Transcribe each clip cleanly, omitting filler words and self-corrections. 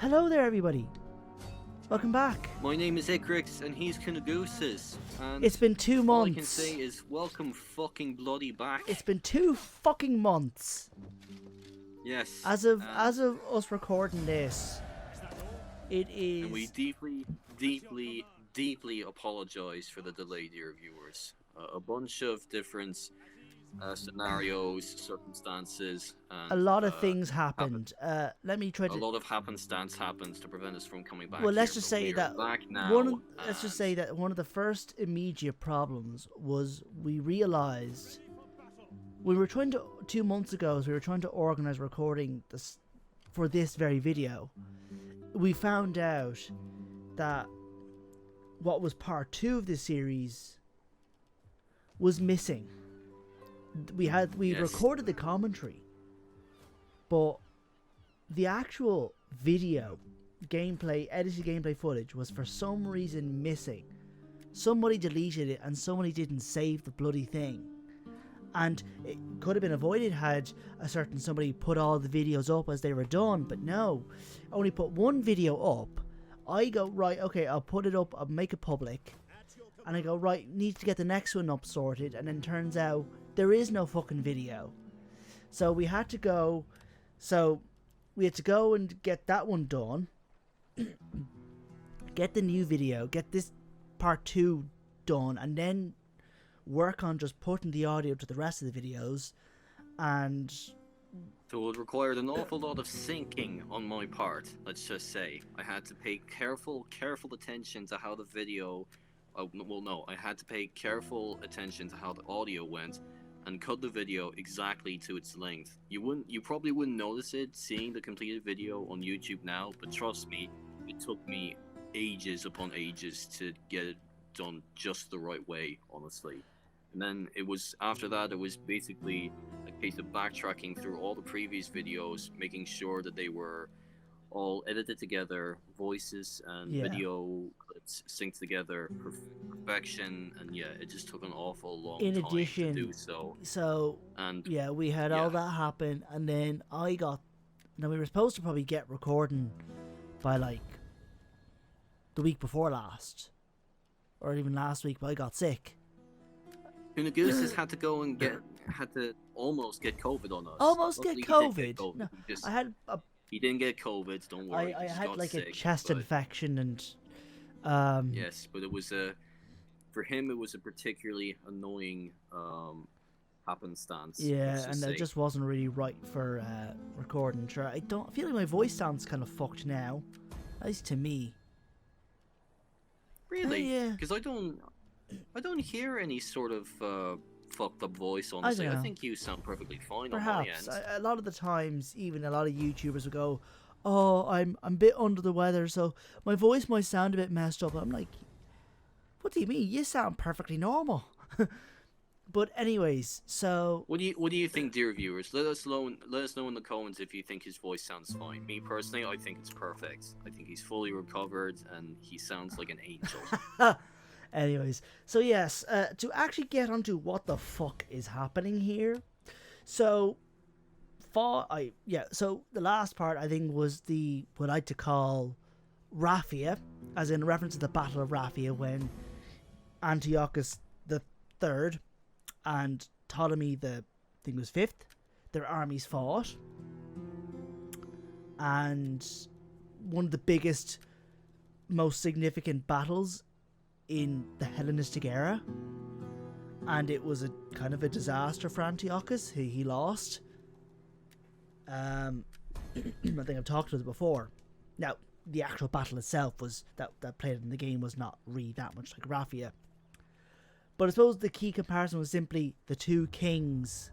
Hello there, everybody. Welcome back. My name is Icrix, and he's Kinagooses. And It's been 2 months. all I can say is welcome fucking bloody back. It's been 2 fucking months. Yes. As of us recording this, it is. And we deeply apologise for the delay, dear viewers. A bunch of different scenarios, circumstances, and a lot of things happened. Let me try to. A lot of happenstance happens to prevent us from coming back. Well, let's here, just say that let's just say that one of the first immediate problems was we realized we were trying to 2 months ago, as we were trying to organize recording this for this very video. We found out that what was part 2 of this series was missing. We recorded the commentary, but the actual video edited gameplay footage was for some reason missing. Somebody deleted it and somebody didn't save the bloody thing, and it could have been avoided had a certain somebody put all the videos up as they were done. But no, only put one video up. I go, right, okay, I'll put it up, I'll make it public, and I go, right, need to get the next one up sorted, and then turns out there is no fucking video. So we had to go and get that one done, get the new video, get this part 2 done, and then work on just putting the audio to the rest of the videos. And so it required an awful lot of syncing on my part, let's just say. I had to pay careful attention to how the video... I had to pay careful attention to how the audio went and cut the video exactly to its length. You probably wouldn't notice it seeing the completed video on YouTube now, but trust me, it took me ages upon ages to get it done just the right way, honestly. And then after that, it was basically a case of backtracking through all the previous videos, making sure that they were all edited together, voices and video clips synced together, perfection, and it just took an awful long time to do so. We had all that happen, and then we were supposed to probably get recording by like the week before last, or even last week, but I got sick. Kinagooses had to go and had to almost get COVID on us. Almost get COVID. No, I had a... He didn't get COVID, don't worry. I had like sick, a chest infection, and yes, but it was for him it was a particularly annoying happenstance. Yeah, and it just wasn't really right for recording. Sure, I feel like my voice sounds kind of fucked now, at least to me. Really? Yeah. Because I don't hear any sort of fucked up voice, honestly. I think you sound perfectly fine. Perhaps. On my end. A lot of the times, even a lot of YouTubers will go, "Oh, I'm a bit under the weather, so my voice might sound a bit messed up." I'm like, "What do you mean? You sound perfectly normal." But anyways, so what do you think, dear viewers? Let us know in the comments if you think his voice sounds fine. Me personally, I think it's perfect. I think he's fully recovered and he sounds like an angel. Anyways, so yes, to actually get onto what the fuck is happening here. So the last part I think was what I like to call Raphia, as in reference to the Battle of Raphia, when Antiochus III and Ptolemy V, their armies fought, and one of the biggest, most significant battles in the Hellenistic era, and it was a kind of a disaster for Antiochus. He lost. I think I've talked about it before. Now, the actual battle itself was that played in the game was not really that much like Raphia, but I suppose the key comparison was simply the two kings'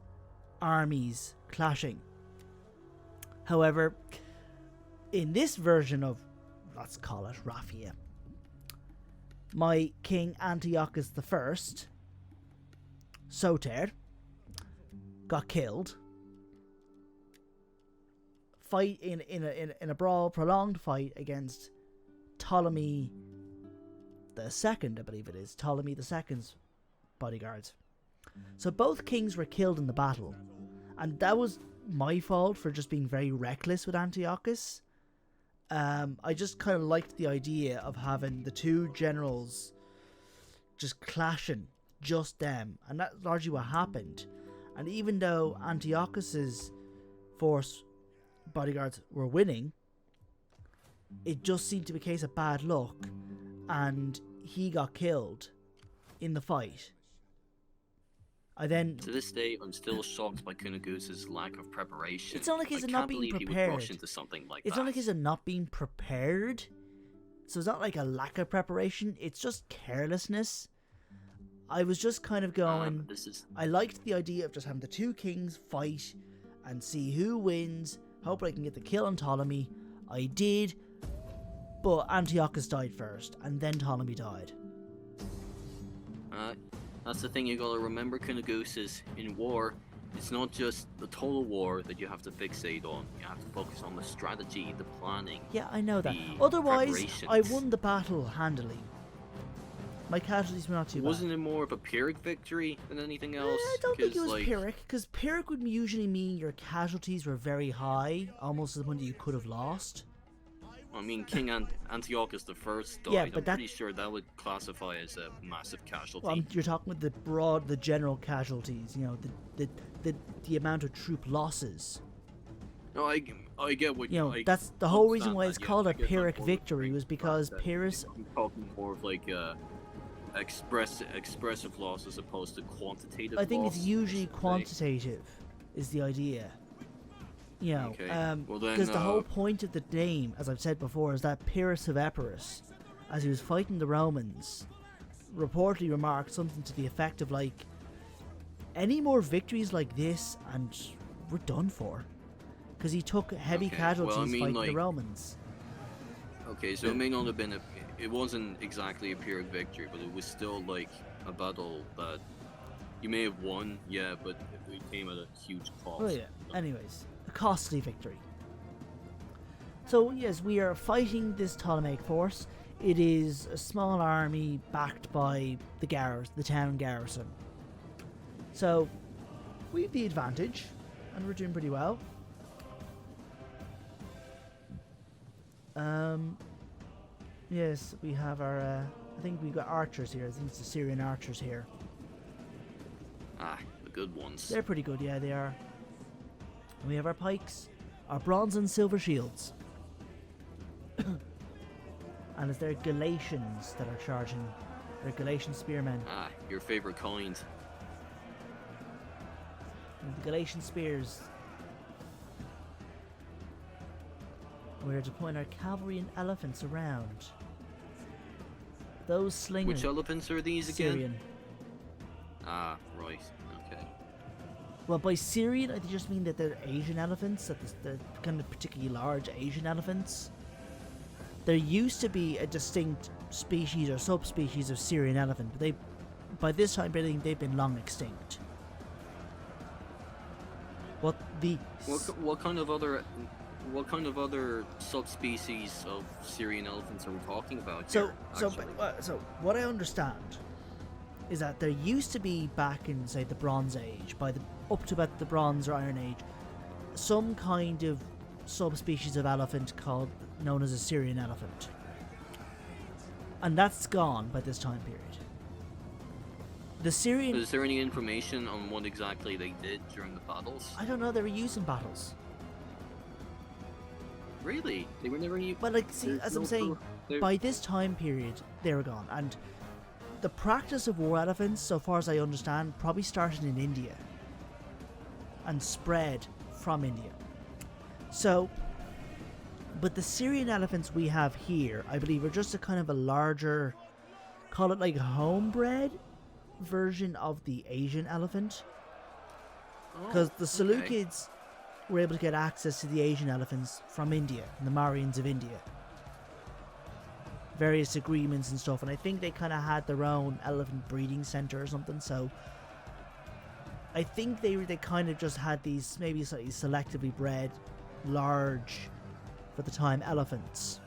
armies clashing. However, in this version of, let's call it Raphia, my king Antiochus I, Soter, got killed. Fight in a prolonged fight against Ptolemy II, I believe it is. Ptolemy II's bodyguards. So both kings were killed in the battle, and that was my fault for just being very reckless with Antiochus. I just kind of liked the idea of having the two generals just clashing, just them, and that's largely what happened. And even though Antiochus's force bodyguards were winning, it just seemed to be a case of bad luck, and he got killed in the fight. To this day, I'm still shocked by Kunigus's lack of preparation. It's not like he's not being prepared. He would rush into something like it's that. not like he's not being prepared. So it's not like a lack of preparation. It's just carelessness. I was just kind of going. I liked the idea of just having the two kings fight and see who wins. Hope I can get the kill on Ptolemy. I did, but Antiochus died first, and then Ptolemy died. That's the thing you gotta remember, Kunigus, is in war, it's not just the total war that you have to fixate on. You have to focus on the strategy, the planning. Yeah, I know that. Otherwise, I won the battle handily. My casualties were not too bad. Wasn't it more of a Pyrrhic victory than anything else? I don't think it was Pyrrhic, because Pyrrhic would usually mean your casualties were very high, almost to the point that you could have lost. I mean, King Antiochus the First died. Yeah, but I'm pretty sure that would classify as a massive casualty. Well, you're talking about the general casualties. You know, the amount of troop losses. No, I get what you know. That's the whole reason why it's called a Pyrrhic victory, was because Pyrrhus. I'm talking more of like expressive loss as opposed to quantitative. I think loss, it's usually quantitative, is the idea. You know, because the whole point of the name, as I've said before, is that Pyrrhus of Epirus, as he was fighting the Romans, reportedly remarked something to the effect of like, any more victories like this and we're done for. Because he took heavy casualties fighting the Romans. Okay, so it may not have been it wasn't exactly a Pyrrhic victory, but it was still like a battle that you may have won, yeah, but it came at a huge cost. Oh yeah, anyways. A costly victory. So yes, we are fighting this Ptolemaic force. It is a small army backed by the town garrison. So we have the advantage, and we're doing pretty well. Yes, we have our. I think we've got archers here. I think it's the Syrian archers here. Ah, the good ones. They're pretty good, yeah, they are. And we have our pikes, our bronze and silver shields. And it's their Galatians that are charging. They're Galatian spearmen. Ah, your favorite kind. And the Galatian spears. We're deploying our cavalry and elephants around. Those slingers. Which elephants are these again? Syrian. Ah, right. Okay. Well, by Syrian, I just mean that they're Asian elephants, that they're kind of particularly large Asian elephants. There used to be a distinct species or subspecies of Syrian elephant, but by this time, they've been long extinct. What kind of other subspecies of Syrian elephants are we talking about here? So what I understand is that there used to be back in, say, the Bronze Age, up to about the Bronze or Iron Age, some kind of subspecies of elephant known as a Syrian elephant, and that's gone by this time period. The Syrian. Is there any information on what exactly they did during the battles? I don't know. They were used in battles. Really? They were never used. But I'm saying, by this time period, they were gone, and the practice of war elephants, so far as I understand, probably started in India and spread from India. So, but the Syrian elephants we have here, I believe, are just a kind of a larger, call it like homebred version of the Asian elephant. Because the Seleucids were able to get access to the Asian elephants from India, the Marians of India. Various agreements and stuff, and I think they kind of had their own elephant breeding center or something, so I think they kind of just had these maybe slightly selectively bred, large, for the time, elephants.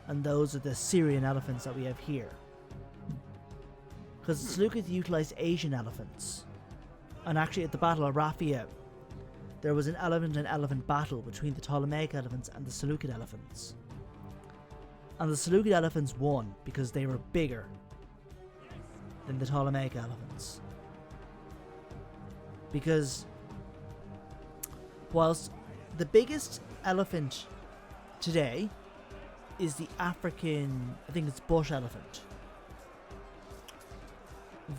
And those are the Syrian elephants that we have here. Because the Seleucids utilized Asian elephants. And actually at the Battle of Raphia, there was an elephant battle between the Ptolemaic elephants and the Seleucid elephants. And the Seleucid elephants won because they were bigger than the Ptolemaic elephants. Because whilst the biggest elephant today is the African, I think it's bush elephant,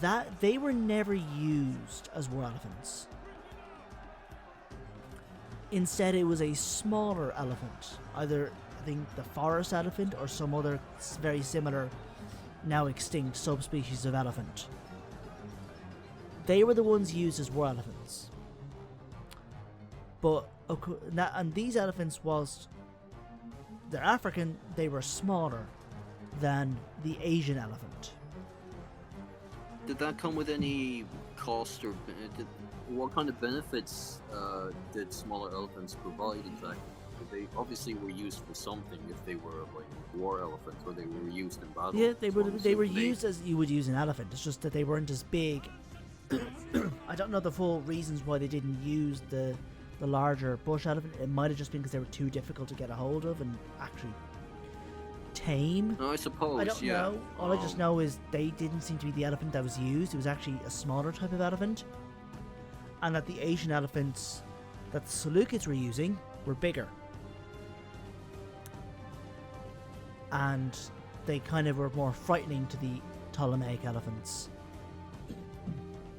that they were never used as war elephants. Instead, it was a smaller elephant, either I think the forest elephant or some other very similar, now extinct subspecies of elephant. They were the ones used as war elephants. But and these elephants, whilst they're African, they were smaller than the Asian elephant. Did that come with any cost, or what kind of benefits did smaller elephants provide exactly? They obviously were used for something if they were like war elephants, or they were used in battle. Yeah, they were used as you would use an elephant. It's just that they weren't as big. I don't know the full reasons why they didn't use the larger bush elephant. It might have just been because they were too difficult to get a hold of and actually tame. No, I suppose. I don't know. All I just know is they didn't seem to be the elephant that was used. It was actually a smaller type of elephant, and that the Asian elephants that the Seleucids were using were bigger, and they kind of were more frightening to the Ptolemaic elephants.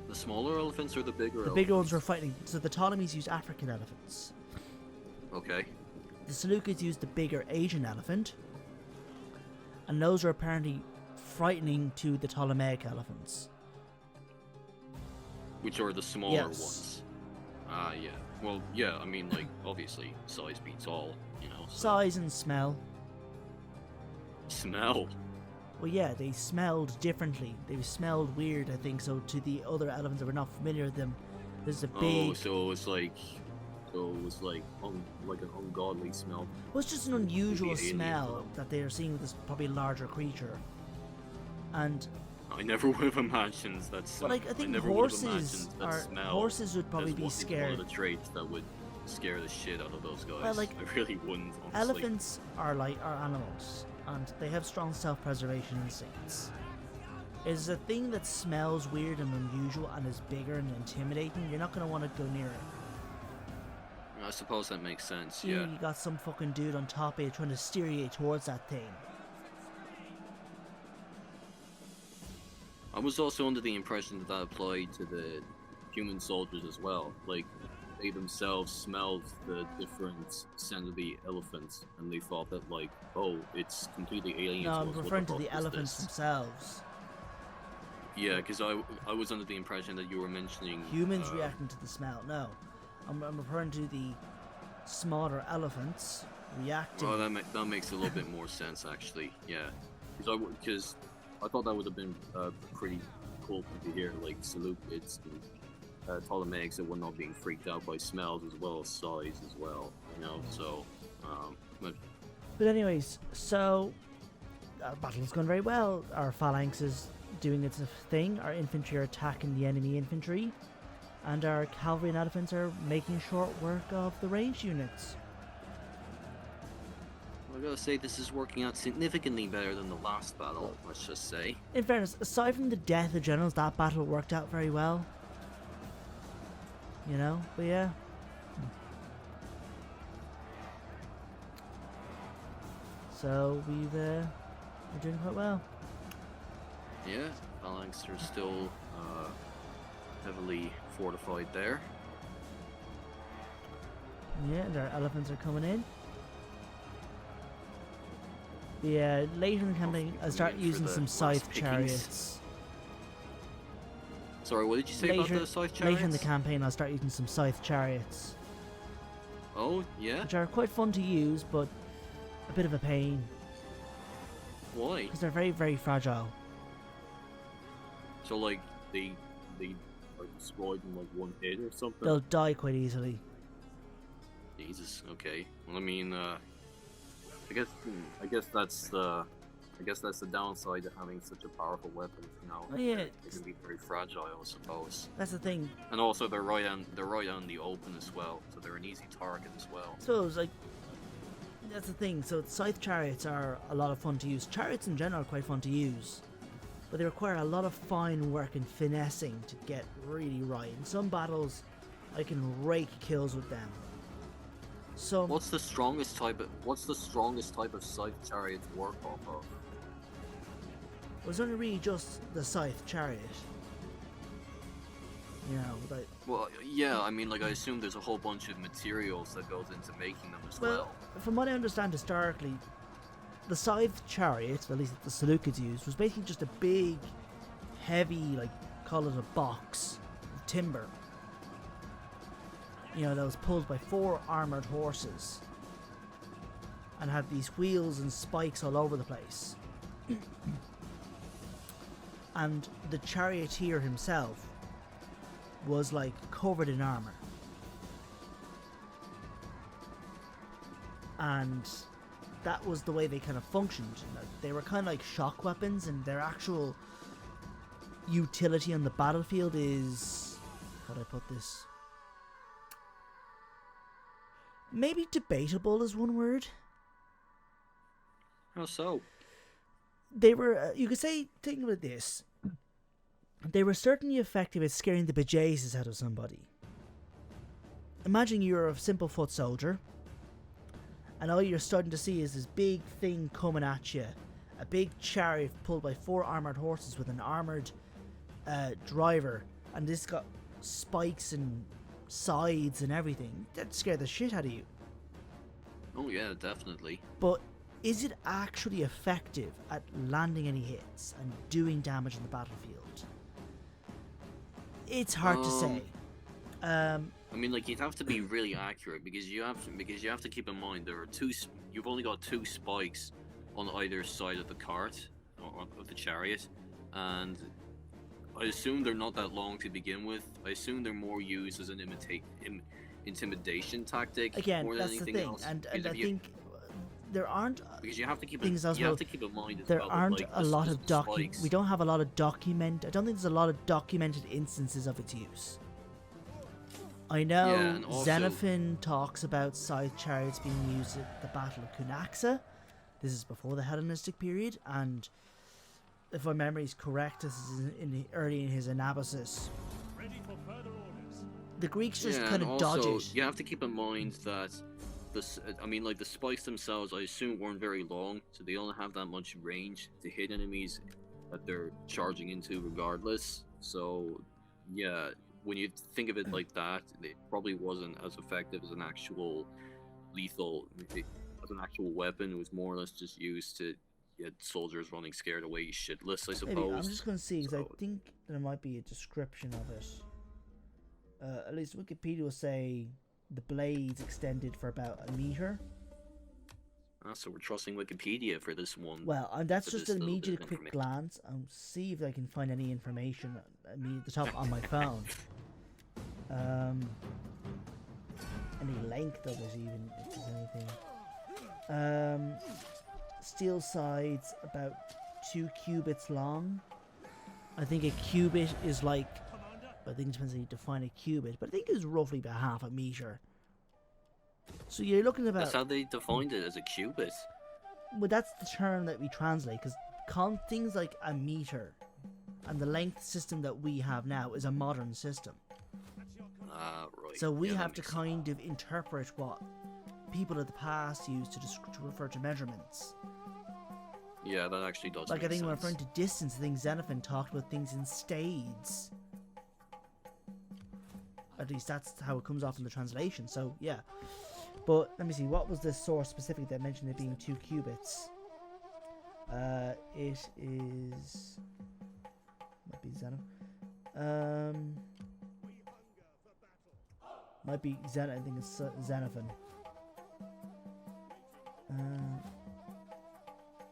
The smaller elephants or the bigger elephants? The bigger ones were frightening. So the Ptolemies used African elephants. Okay. The Seleucids used the bigger Asian elephant, and those were apparently frightening to the Ptolemaic elephants. Which are the smaller Yes. ones. Yeah. Well, yeah, I mean, like, obviously, size beats all, you know. So. Size and smell. Smell? Well, yeah, they smelled differently. They smelled weird, I think, so to the other elephants that were not familiar with them, there's a big... Oh, so it was like an ungodly smell. Well, it's just an unusual Maybe alien smell smell. that they are seeing with this probably larger creature. And... I never would have imagined that. But like, I think never horses would have imagined that smell horses would probably as be one scared. of the traits that would scare the shit out of those guys. Well, like, I really wouldn't. Honestly. Elephants are animals, and they have strong self-preservation instincts. Is a thing that smells weird and unusual and is bigger and intimidating, you're not going to want to go near it. I suppose that makes sense. You Yeah. You got some fucking dude on top of you trying to steer you towards that thing. I was also under the impression that that applied to the human soldiers as well. Like, they themselves smelled the different scent of the elephants, and they thought that, like, oh, it's completely alien. No, to I'm us. What referring to fuck the is elephants this? themselves. Yeah, because I was under the impression that you were mentioning Humans reacting to the smell. No, I'm referring to the smaller elephants reacting. Oh, that makes a little bit more sense, actually. Yeah, because I thought that would have been pretty cool to hear, like Seleucids and Ptolemaics that were not being freaked out by smells as well as size as well. You know, so. But anyways, so our battle's gone very well. Our phalanx is doing its thing. Our infantry are attacking the enemy infantry, and our cavalry and elephants are making short work of the ranged units. I gotta say, this is working out significantly better than the last battle, let's just say. In fairness, aside from the death of generals, that battle worked out very well. You know, but yeah. So we're doing quite well. Yeah, phalanx are still heavily fortified there. Yeah, and our elephants are coming in. Yeah, later in the campaign, I'll start Coming in for using the some last scythe pickings. chariots. Sorry, what did you say about the scythe chariots? Later in the campaign, I'll start using some scythe chariots, Oh, yeah? which are quite fun to use, but a bit of a pain Why? because they're very, very fragile. So, like, they are destroyed in, like, one hit or something? They'll die quite easily. Jesus, okay. Well, I mean, I guess that's the I guess that's the downside of having such a powerful weapon. You know, Oh, yeah, it can be very fragile, I suppose. that's the thing. And also, they're right on the open as well, so they're an easy target as well. So it's like, that's the thing. So scythe chariots are a lot of fun to use. Chariots in general are quite fun to use, but they require a lot of fine work and finessing to get really right. In some battles, I can rake kills with them. So What's the strongest type of scythe chariot to work off of? it was only really just the scythe chariot. You know, like, Well, yeah, I mean, like, I assume there's a whole bunch of materials that goes into making them as well. from what I understand historically, the scythe chariot, at least that the Seleucids used, was basically just a big, heavy, like, call it a box of timber. You know, that was pulled by 4 armoured horses and had these wheels and spikes all over the place. And the charioteer himself was like covered in armour. And that was the way they kind of functioned. They were kind of like shock weapons, and their actual utility on the battlefield is, how do I put this? Maybe debatable is one word. How so? They were, you could say, think about this. They were certainly effective at scaring the bejesus out of somebody. Imagine you're a simple foot soldier, and all you're starting to see is this big thing coming at you. A big chariot pulled by 4 armoured horses with an armoured driver, and this got spikes and sides and everything. That'd scare the shit out of you. Oh yeah, definitely. But is it actually effective at landing any hits and doing damage on the battlefield? It's hard to say. I mean, like, you'd have to be really accurate because you have to keep in mind there are you've only got 2 spikes on either side of the cart or of the chariot, and I assume they're not that long to begin with. I assume they're more used as an intimidation tactic. Again, more than that's the anything thing, else. and I think there aren't because you have to keep things in, you have to keep in mind as there well, aren't like, a lot of spikes. we don't have a lot of document. I don't think there's a lot of documented instances of its use. I know Yeah, and also- Xenophon talks about scythe chariots being used at the Battle of Cunaxa. This is before the Hellenistic period, and if my memory is correct, this is early in his Anabasis. The Greeks just Yeah, kind and of dodge also, it. you have to keep in mind that the spikes themselves, I assume, weren't very long, so they don't have that much range to hit enemies that they're charging into regardless. So, yeah, when you think of it like that, it probably wasn't as effective as an actual as an actual weapon. It was more or less just used to get soldiers running scared away shitless, I suppose. Maybe. I'm just going to see, because So- I think there might be a description of it. At least Wikipedia will say the blades extended for about a meter. So we're trusting Wikipedia for this one. Well, and that's for just this an little bit immediate of quick information. glance. I'll see if I can find any information at the top on my phone. Any length of it, even if there's anything. Steel sides about 2 cubits long. I think a cubit is like, I think it depends how you define a cubit, but I think it's roughly about half a meter. So you're looking about. That's how they defined it, as a cubit. Well, that's the term that we translate, because things like a meter and the length system that we have now is a modern system. Right. So we Yeah, that have to makes kind of interpret what people of the past used to refer to measurements. Yeah, that actually does. Like, I make think when sense. referring to distance, I think Xenophon talked about things in stades. At least that's how it comes off in the translation, so yeah. But let me see, what was the source specifically that mentioned it being 2 cubits? It is. Might be Xenophon. Might be I think it's Xenophon.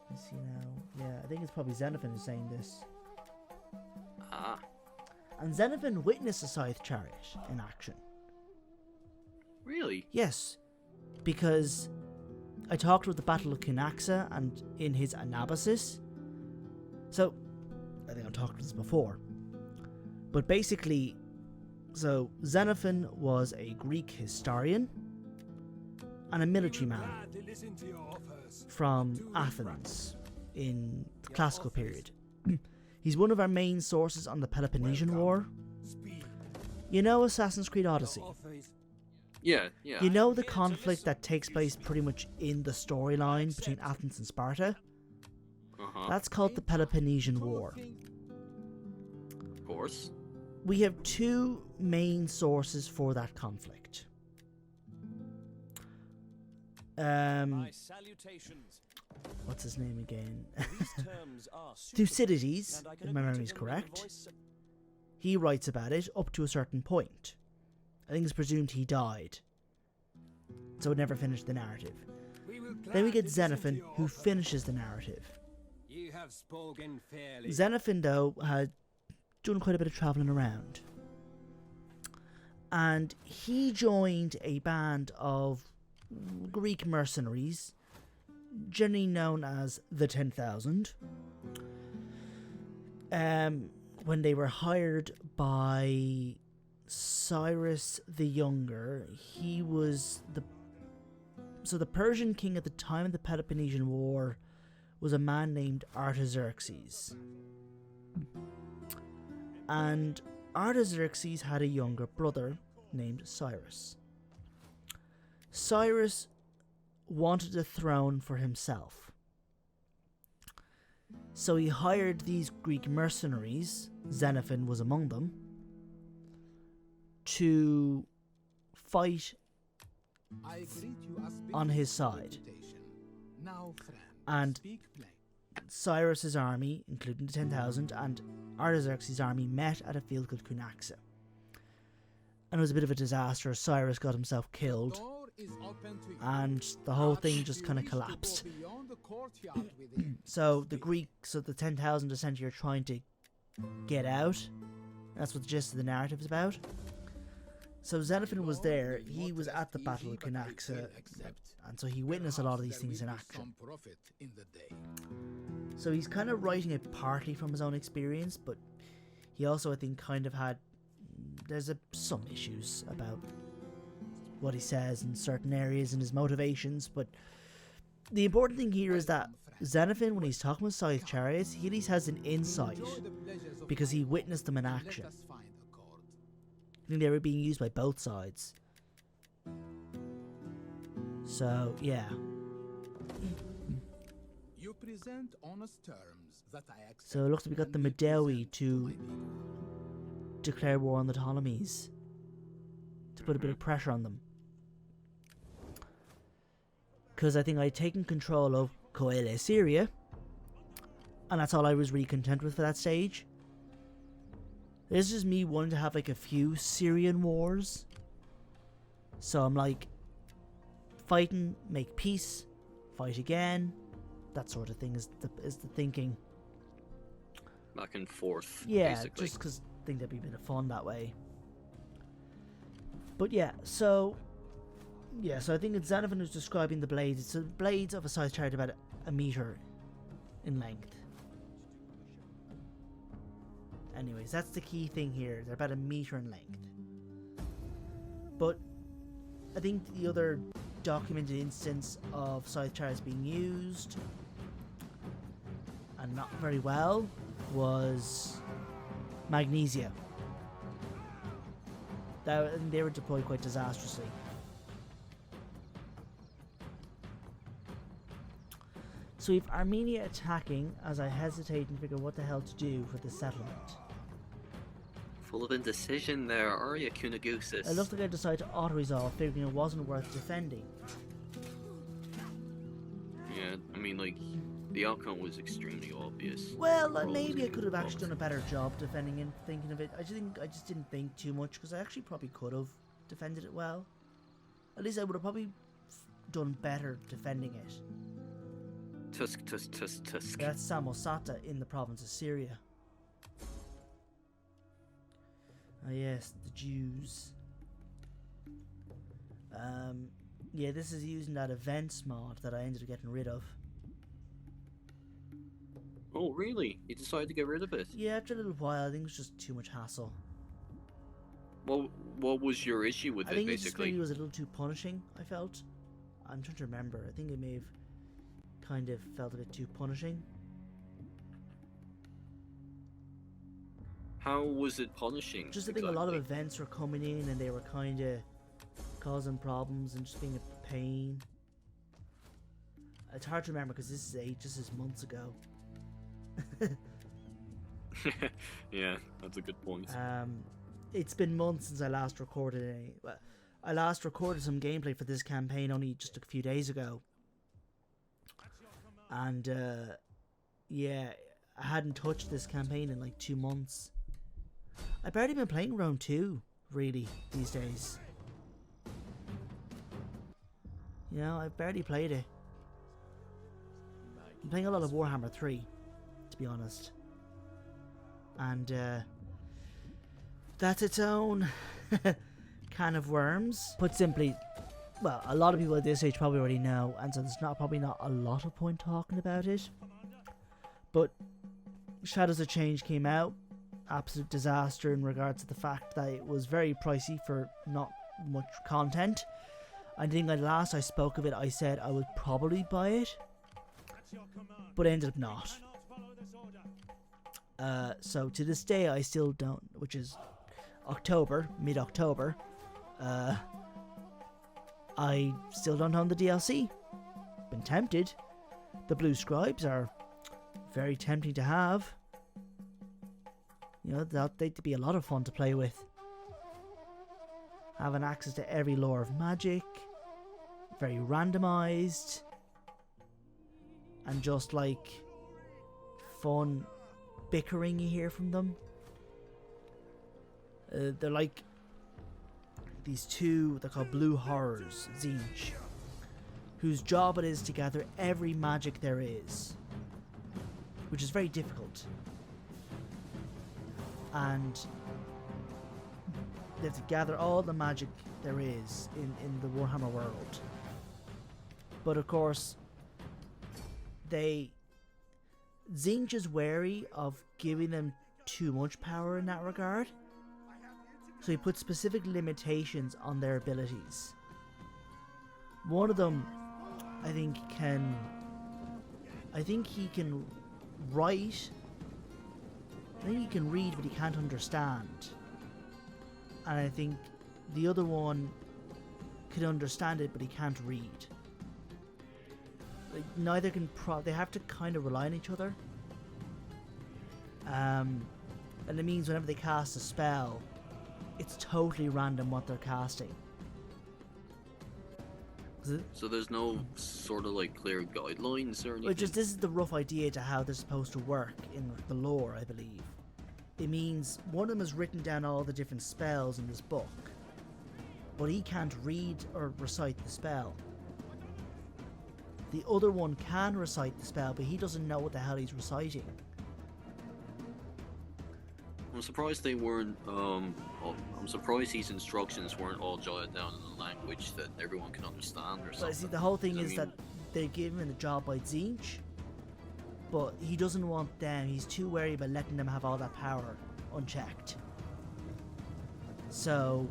Let's see now. Yeah, I think it's probably Xenophon who's saying this. Ah, And Xenophon witnessed a scythe chariot in action. really? Yes, because I talked about the Battle of Cunaxa and in his Anabasis. So, I think I've talked about this before. But basically, so Xenophon was a Greek historian and a military man from Athens in the classical period. He's one of our main sources on the Peloponnesian War. You know Assassin's Creed Odyssey? Yeah. You know the conflict that takes place pretty much in the storyline between Athens and Sparta? That's called the Peloponnesian War. Of course. We have two main sources for that conflict. What's his name again? Thucydides, if my memory is correct. He writes about it up to a certain point. I think it's presumed he died, so it never finished the narrative. Then we get Xenophon, who finishes the narrative. Xenophon, though, had done quite a bit of travelling around. And he joined a band of Greek mercenaries, generally known as the 10,000, when they were hired by Cyrus the Younger. He was the Persian king at the time of the Peloponnesian War was a man named Artaxerxes. And Artaxerxes had a younger brother named Cyrus. Cyrus wanted a throne for himself. So he hired these Greek mercenaries, Xenophon was among them, to fight on his side. And Cyrus's army, including the 10,000, and Artaxerxes' army met at a field called Cunaxa. And it was a bit of a disaster. Cyrus got himself killed, and the whole thing just kind of collapsed. So the 10,000 essentially are trying to get out. That's what the gist of the narrative is about. So Xenophon was there. He was at the Battle of Cunaxa, and so he witnessed a lot of these things in action. So he's kind of writing it partly from his own experience, but he also, I think, kind of had... There's some issues about what he says in certain areas and his motivations, but the important thing here is that Xenophon, when he's talking with Scythe chariots, he at least has an insight because he witnessed them in action. I think they were being used by both sides. So, yeah. You present honest terms that I accept. So it looks like we got the Medewi to declare war on the Ptolemies, to put a bit of pressure on them. Because I think I'd taken control of Coele, Syria, and that's all I was really content with for that stage. This is just me wanting to have like a few Syrian wars. So I'm like, fighting, make peace, fight again, that sort of thing is the thinking. Back and forth. Yeah, basically. just because I think that'd be a bit of fun that way. But yeah, so I think it's Xenophon who's describing the blades. It's the blades of a size chariot about a meter in length. Anyways, that's the key thing here. They're about a meter in length. But I think the other documented instance of scythe chariots being used, and not very well, was Magnesia. They were deployed quite disastrously. So we've Armenia attacking as I hesitate and figure what the hell to do for the settlement. Full of indecision there, are you, Kunagusis? It looked like I decided to auto-resolve, figuring it wasn't worth defending. Yeah, I mean, like, the outcome was extremely obvious. Well, maybe I could have actually done a better job defending it, thinking of it. I just didn't think too much, because I actually probably could have defended it well. At least I would have probably done better defending it. Tusk. That's Samosata in the province of Syria. Ah yes, the Jews. Yeah, this is using that events mod that I ended up getting rid of. Oh, really? You decided to get rid of it? Yeah, after a little while, I think it was just too much hassle. What was your issue with I it, think it just basically? maybe was a little too punishing, I felt. I'm trying to remember. I think it may have kind of felt a bit too punishing. How was it punishing? Just I think a lot of events were coming in and they were kind of causing problems and just being a pain. It's hard to remember because this is months ago. Yeah, that's a good point. It's been months since I last recorded any. Well, I last recorded some gameplay for this campaign only just a few days ago. And yeah, I hadn't touched this campaign in like 2 months. I've barely been playing round 2, really, these days. You know, I've barely played it. I'm playing a lot of Warhammer 3, to be honest. And that's its own can of worms. Put simply, well, a lot of people at this age probably already know, and so there's probably not a lot of point talking about it. But Shadows of Change came out. Absolute disaster in regards to the fact that it was very pricey for not much content. I think last I spoke of it, I said I would probably buy it, but ended up not. So to this day, I still don't, which is October, mid-October, I still don't own the DLC. Been tempted. The Blue Scribes are very tempting to have. You know, they'd be a lot of fun to play with. Having access to every lore of magic, very randomized, and just like fun bickering you hear from them. They're like these two, they're called Blue Horrors, D.O.N.G, whose job it is to gather every magic there is, which is very difficult. And they have to gather all the magic there is in the Warhammer world. But of course, D.O.N.G is wary of giving them too much power in that regard. So he puts specific limitations on their abilities. One of them, I think he can write. I think he can read, but he can't understand. And I think the other one can understand it, but he can't read. Like, neither can they have to kind of rely on each other. And it means whenever they cast a spell, it's totally random what they're casting. So there's no sort of like clear guidelines or anything? This is the rough idea to how they're supposed to work in the lore, I believe. It means one of them has written down all the different spells in this book, but he can't read or recite the spell. The other one can recite the spell, but he doesn't know what the hell he's reciting. I'm surprised they weren't, I'm surprised these instructions weren't all jotted down in a language that everyone can understand or something. But see, the whole thing is that they give him the job by D.O.N.G, but he doesn't want them, he's too wary about letting them have all that power unchecked. So,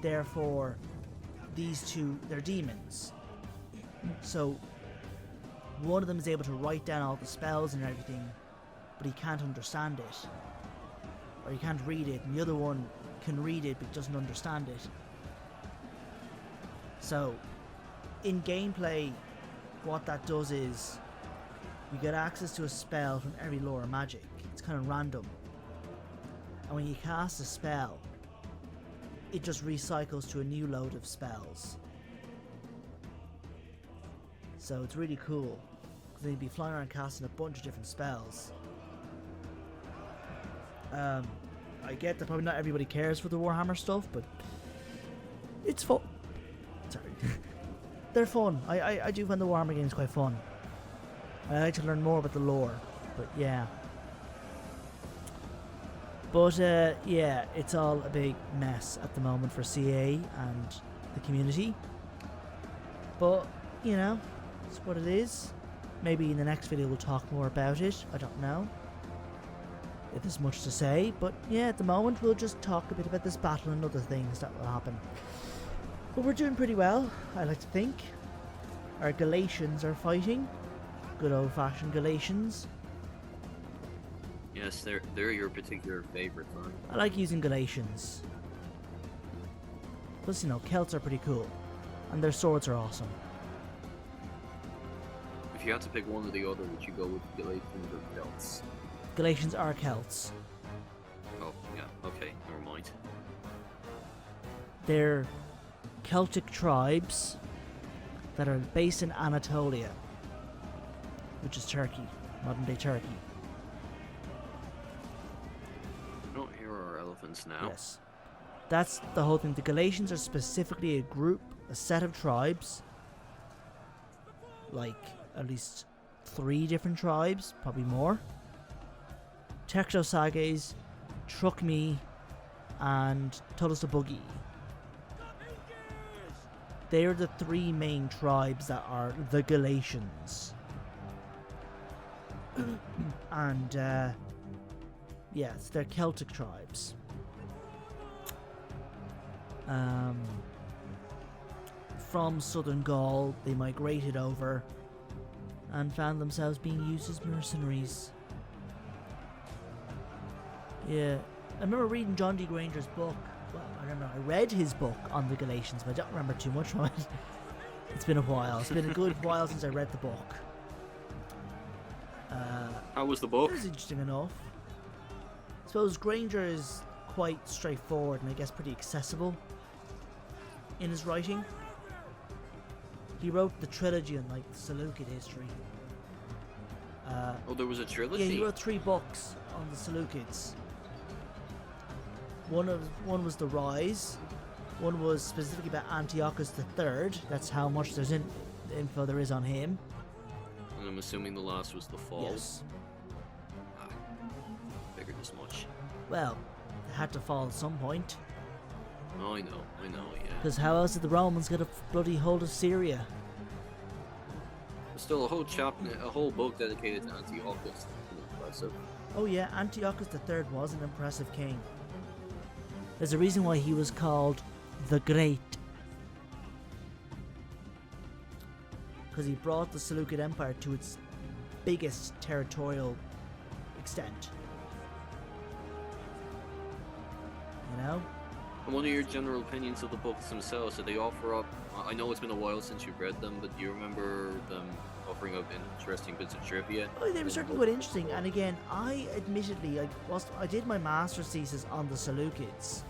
therefore, these two, they're demons. So, one of them is able to write down all the spells and everything, but he can't understand it. Or he can't read it, and the other one can read it but doesn't understand it. So, in gameplay, what that does is you get access to a spell from every lore of magic. It's kind of random. And when you cast a spell, it just recycles to a new load of spells. So it's really cool, because then you'd be flying around casting a bunch of different spells. I get that probably not everybody cares for the Warhammer stuff, but it's fun. Sorry. They're fun. I do find the Warhammer games quite fun. I like to learn more about the lore, but yeah. But yeah, it's all a big mess at the moment for CA and the community. But, you know, it's what it is. Maybe in the next video we'll talk more about it. I don't know if there's much to say. But yeah, at the moment we'll just talk a bit about this battle and other things that will happen. But we're doing pretty well, I like to think. Our Galatians are fighting. Good old-fashioned Galatians. Yes, they're your particular favourites, aren't they? I like using Galatians. Plus, you know, Celts are pretty cool. And their swords are awesome. If you had to pick one or the other, would you go with Galatians or Celts? Galatians are Celts. Oh, yeah, okay, never mind. They're Celtic tribes that are based in Anatolia, which is Turkey, modern-day Turkey. Oh, here are our elephants now. Yes. That's the whole thing. The Galatians are specifically a group, a set of tribes, like at least 3 different tribes, probably more. Tektosages, Trukmi, and Tolosabugi. They are the 3 main tribes that are the Galatians. And, yes, they're Celtic tribes. From southern Gaul, they migrated over and found themselves being used as mercenaries. Yeah, I remember reading John D. Granger's book. Well, I read his book on the Galatians, but I don't remember too much from it. It's been a while. It's been a good while since I read the book. How was the book? It was interesting enough. I suppose Granger is quite straightforward and I guess pretty accessible in his writing. He wrote the trilogy on like Seleucid history. Oh, there was a trilogy? Yeah, he wrote 3 books on the Seleucids. One was the Rise. One was specifically about Antiochus III. That's how much info there is on him. And I'm assuming the last was the Fall? Yes. Figured as much. Well, they had to fall at some point. Oh, I know, yeah. Because how else did the Romans get a bloody hold of Syria? There's still a whole chapter, a whole book dedicated to Antiochus. Impressive. Oh yeah, Antiochus III was an impressive king. There's a reason why he was called the Great. Because he brought the Seleucid Empire to its biggest territorial extent. You know? And what are your general opinions of the books themselves? Do they offer up... I know it's been a while since you've read them, but do you remember them offering up interesting bits of trivia? Oh, they were certainly quite interesting. And again, I admittedly, I did my master's thesis on the Seleucids.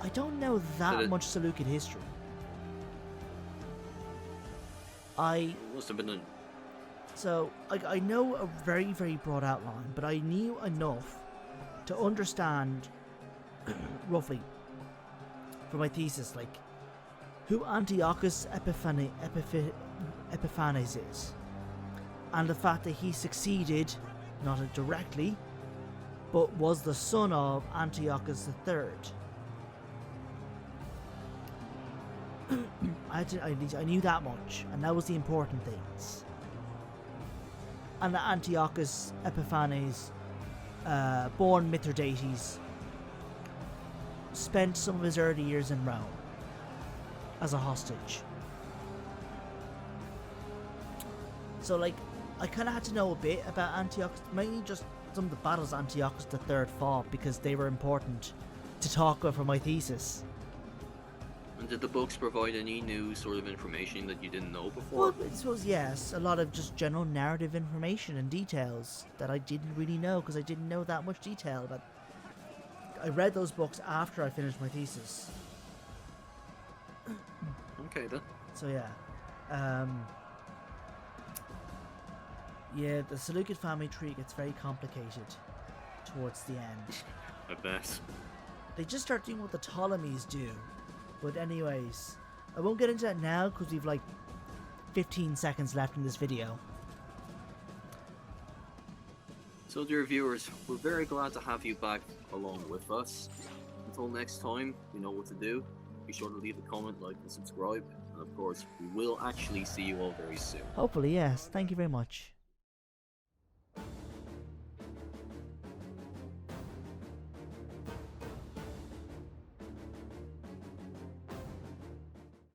I don't know that much Seleucid history. It must have been a... So, I know a very, very broad outline, but I knew enough to understand, roughly, for my thesis, like, who Antiochus Epiphanes is. And the fact that he succeeded, not directly, but was the son of Antiochus III. I knew that much, and that was the important things. And that Antiochus Epiphanes, born Mithridates, spent some of his early years in Rome as a hostage. So, like, I kind of had to know a bit about Antiochus, mainly just some of the battles Antiochus III fought, because they were important to talk about for my thesis. And did the books provide any new sort of information that you didn't know before? Well, I suppose yes, a lot of just general narrative information and details that I didn't really know, because I didn't know that much detail about. I read those books after I finished my thesis. Okay then. So yeah. Yeah, the Seleucid family tree gets very complicated towards the end. I bet. They just start doing what the Ptolemies do. But anyways, I won't get into that now because we've like 15 seconds left in this video. So dear viewers, we're very glad to have you back along with us. Until next time, you know what to do. Be sure to leave a comment, like and subscribe. And of course, we will actually see you all very soon. Hopefully, yes. Thank you very much.